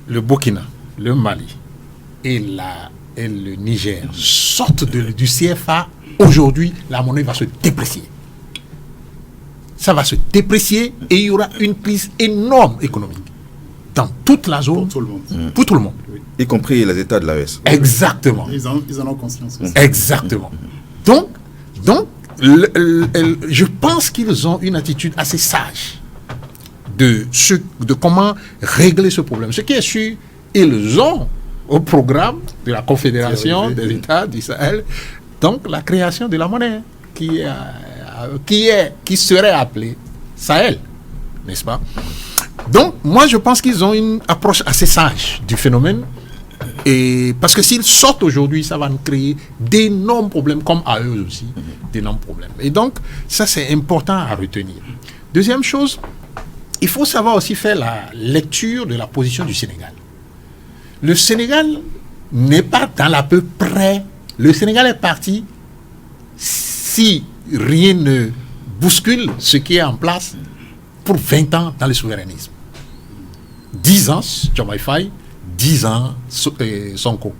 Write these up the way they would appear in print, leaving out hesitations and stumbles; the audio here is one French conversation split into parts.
le Burkina, le Mali et le Niger sortent du CFA, aujourd'hui, la monnaie va se déprécier. Ça va se déprécier et il y aura une crise énorme économique dans toute la zone. Pour tout le monde. Pour tout le monde. Oui. Y compris les États de l'AES. Exactement. Ils en ont conscience aussi. Exactement. Donc je pense qu'ils ont une attitude assez sage de comment régler ce problème. Ce qui est sûr, ils ont au programme de la Confédération des États du Sahel, donc la création de la monnaie qui serait appelée Sahel, n'est-ce pas? Donc, moi, je pense qu'ils ont une approche assez sage du phénomène. Et parce que s'ils sortent aujourd'hui, ça va nous créer d'énormes problèmes, comme à eux aussi, d'énormes problèmes. Et donc, ça, c'est important à retenir. Deuxième chose, il faut savoir aussi faire la lecture de la position du Sénégal. Le Sénégal n'est pas dans l'à peu près. Le Sénégal est parti, si rien ne bouscule ce qui est en place, pour 20 ans dans le souverainisme. 10 ans, Diomaye Faye, 10 ans, Sonko.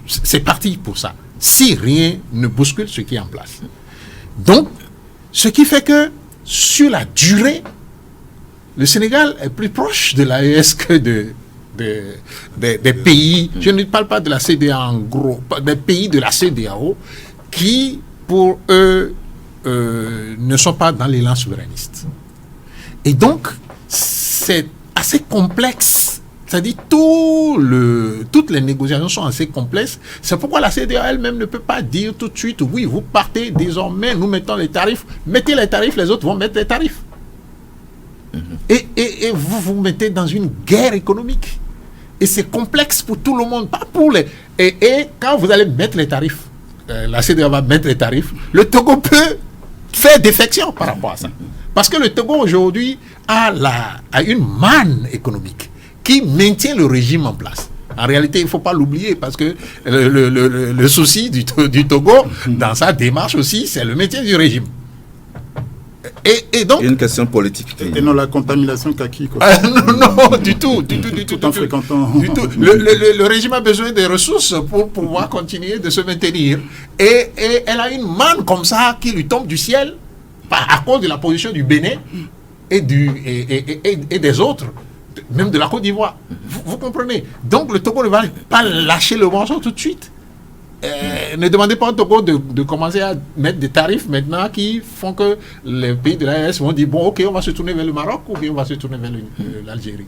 C'est parti pour ça. Si rien ne bouscule ce qui est en place. Donc, ce qui fait que, sur la durée, le Sénégal est plus proche de l'AES que des pays, je ne parle pas de la CEDEAO en gros, des pays de la CEDEAO qui, pour eux, ne sont pas dans l'élan souverainiste. Et donc, c'est assez complexe. C'est-à-dire, toutes les négociations sont assez complexes. C'est pourquoi la CEDEAO elle-même ne peut pas dire tout de suite, oui, vous partez désormais, nous mettons les tarifs, mettez les tarifs, les autres vont mettre les tarifs. Et vous vous mettez dans une guerre économique. Et c'est complexe pour tout le monde, pas pour les... Et quand vous allez mettre les tarifs, la CEDEAO va mettre les tarifs, le Togo peut faire défection par rapport à ça. Parce que le Togo aujourd'hui a une manne économique qui maintient le régime en place. En réalité, il ne faut pas l'oublier parce que le souci du Togo, dans sa démarche aussi, c'est le maintien du régime. Et donc, il y a une question politique. Et non la contamination kaki, quoi. Non, du tout. Tout en fréquentant. Du tout. Le régime a besoin des ressources pour pouvoir continuer de se maintenir. Et elle a une manne comme ça qui lui tombe du ciel à cause de la position du Bénin et des autres, même de la Côte d'Ivoire. Vous comprenez? Donc le Togo ne va pas lâcher le morceau tout de suite. Ne demandez pas au Togo de commencer à mettre des tarifs maintenant qui font que les pays de l'AES vont dire bon, ok, on va se tourner vers le Maroc ou bien on va se tourner vers l'Algérie.